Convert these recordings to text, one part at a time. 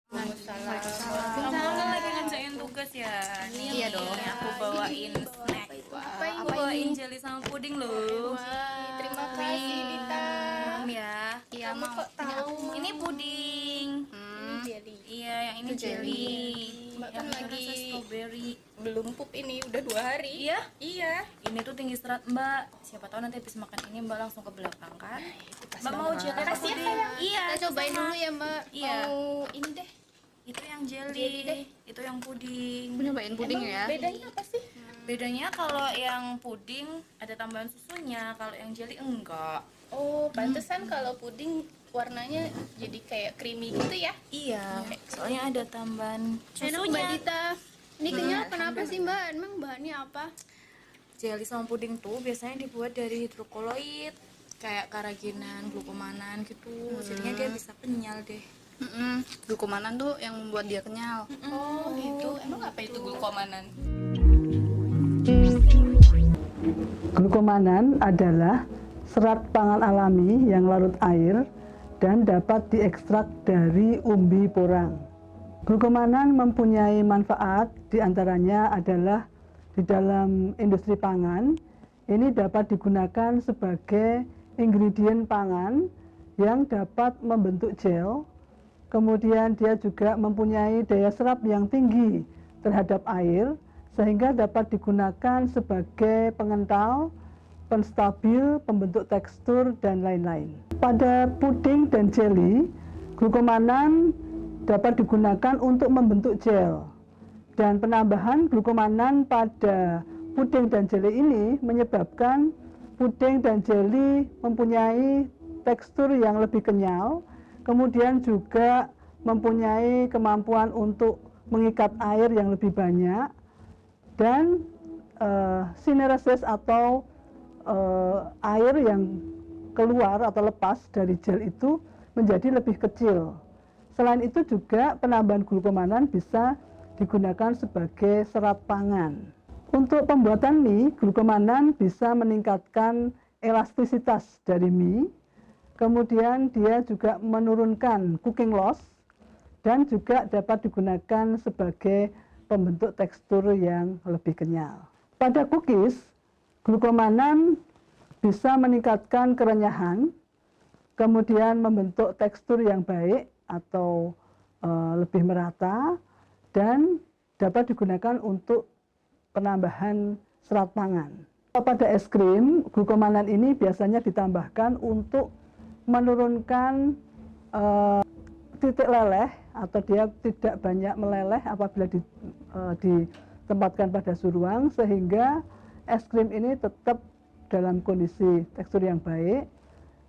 Waalaikumsalam. Kamu kan lagi ngerjain tugas ya? Nih, Iya dong. aku bawain snack. Aku bawain jelly sama puding loh. Terima kasih Dita. Ya. Iya, Kamu mau. kok tahu? Ini puding. Jelly. Iya, yang ini jelly. Mbak kan Yang lagi rasa strawberry. belum pup ini udah 2 hari. Iya? Iya. Ini tuh tinggi serat Mbak. Siapa tahu nanti habis makan ini Mbak langsung ke belakang kan? Mbak mau jelly apa Kasih ya, puding? sayang. Iya. Kita cobain sama. dulu ya, Mbak. Iya. Mau ini deh. Itu yang jelly. Jelly deh. Itu yang puding. Nyobain puding ya. Bedanya apa sih? Bedanya kalau yang puding ada tambahan susunya, kalau yang jelly enggak. Oh, pantesan kalau puding warnanya jadi kayak creamy gitu ya. Iya, soalnya ada tambahan Enak Mbak susunya. Dita. Ini kenyal kenapa sih Mbak? Emang bahannya apa? Jelly sama puding tuh biasanya dibuat dari hidrokoloid, kayak karaginan, glukomanan gitu. Jadinya dia bisa kenyal deh. Glukomanan tuh yang membuat dia kenyal. Oh, gitu. Emang apa itu glukomanan? Glukomanan adalah serat pangan alami yang larut air dan dapat diekstrak dari umbi porang. Glukomanan mempunyai manfaat, diantaranya adalah di dalam industri pangan, ini dapat digunakan sebagai ingredient pangan yang dapat membentuk gel. Kemudian dia juga mempunyai daya serap yang tinggi terhadap air, sehingga dapat digunakan sebagai pengental, penstabil, pembentuk tekstur, dan lain-lain. Pada puding dan jelly, glukomanan dapat digunakan untuk membentuk gel. Dan penambahan glukomanan pada puding dan jelly ini menyebabkan puding dan jelly mempunyai tekstur yang lebih kenyal, kemudian juga mempunyai kemampuan untuk mengikat air yang lebih banyak, dan sineresis atau air yang keluar atau lepas dari gel itu menjadi lebih kecil. Selain itu juga penambahan glukomanan bisa digunakan sebagai serat pangan. Untuk pembuatan mie, glukomanan bisa meningkatkan elastisitas dari mie, kemudian dia juga menurunkan cooking loss, dan juga dapat digunakan sebagai pembentuk tekstur yang lebih kenyal. Pada cookies, glukomanan bisa meningkatkan kerenyahan, kemudian membentuk tekstur yang baik atau lebih merata, dan dapat digunakan untuk penambahan serat pangan. Pada es krim, glukomanan ini biasanya ditambahkan untuk menurunkan titik leleh atau dia tidak banyak meleleh apabila ditempatkan pada suhu ruang, sehingga es krim ini tetap dalam kondisi tekstur yang baik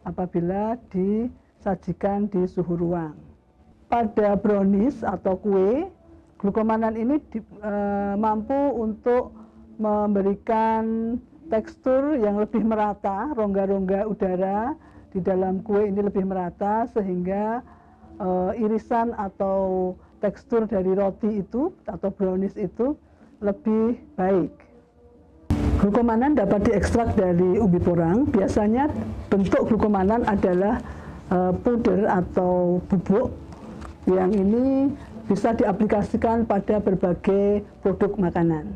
apabila disajikan di suhu ruang. Pada brownies atau kue, glukomanan ini mampu untuk memberikan tekstur yang lebih merata, rongga-rongga udara di dalam kue ini lebih merata, sehingga irisan atau tekstur dari roti itu atau brownies itu lebih baik. Glukomanan dapat diekstrak dari umbi porang. Biasanya bentuk glukomanan adalah puder atau bubuk yang ini bisa diaplikasikan pada berbagai produk makanan.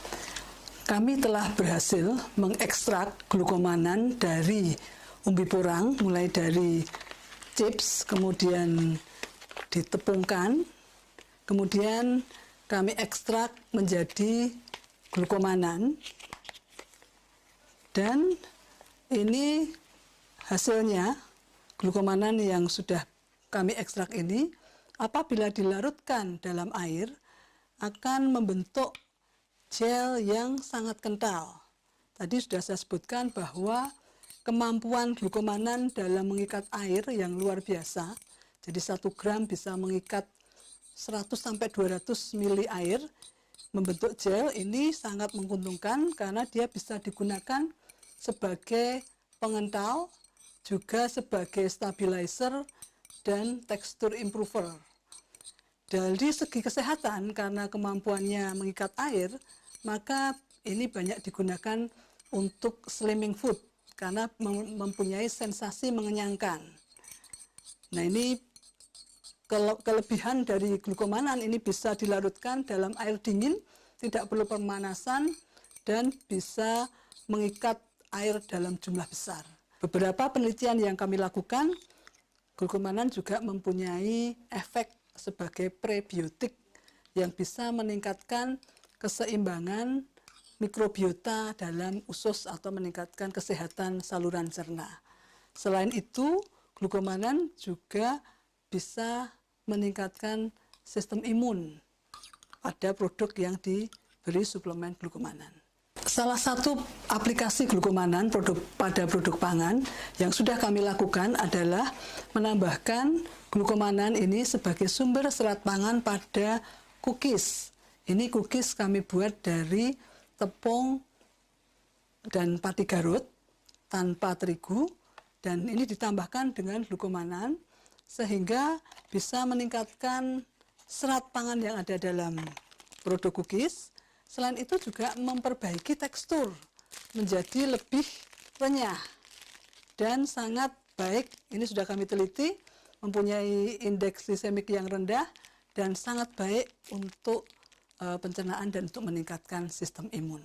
Kami telah berhasil mengekstrak glukomanan dari umbi porang, mulai dari chips, kemudian ditepungkan, kemudian kami ekstrak menjadi glukomanan, dan ini hasilnya. Glukomanan yang sudah kami ekstrak ini apabila dilarutkan dalam air akan membentuk gel yang sangat kental. Tadi sudah saya sebutkan bahwa kemampuan glukomanan dalam mengikat air yang luar biasa. Jadi 1 gram bisa mengikat 100-200 mili air, membentuk gel. Ini sangat menguntungkan karena dia bisa digunakan sebagai pengental, juga sebagai stabilizer dan tekstur improver. Dari segi kesehatan, karena kemampuannya mengikat air, maka ini banyak digunakan untuk slimming food karena mempunyai sensasi mengenyangkan. Nah, ini kelebihan dari glukomanan ini bisa dilarutkan dalam air dingin, tidak perlu pemanasan, dan bisa mengikat air dalam jumlah besar. Beberapa penelitian yang kami lakukan, glukomanan juga mempunyai efek sebagai prebiotik yang bisa meningkatkan keseimbangan mikrobiota dalam usus atau meningkatkan kesehatan saluran cerna. Selain itu, glukomanan juga bisa meningkatkan sistem imun pada produk yang diberi suplemen glukomanan. Salah satu aplikasi glukomanan pada produk pangan yang sudah kami lakukan adalah menambahkan glukomanan ini sebagai sumber serat pangan pada cookies. Ini cookies kami buat dari tepung dan pati garut tanpa terigu, dan ini ditambahkan dengan glukomanan sehingga bisa meningkatkan serat pangan yang ada dalam produk cookies. Selain itu juga memperbaiki tekstur menjadi lebih renyah dan sangat baik. Ini sudah kami teliti, mempunyai indeks glisemik yang rendah dan sangat baik untuk pencernaan dan untuk meningkatkan sistem imun.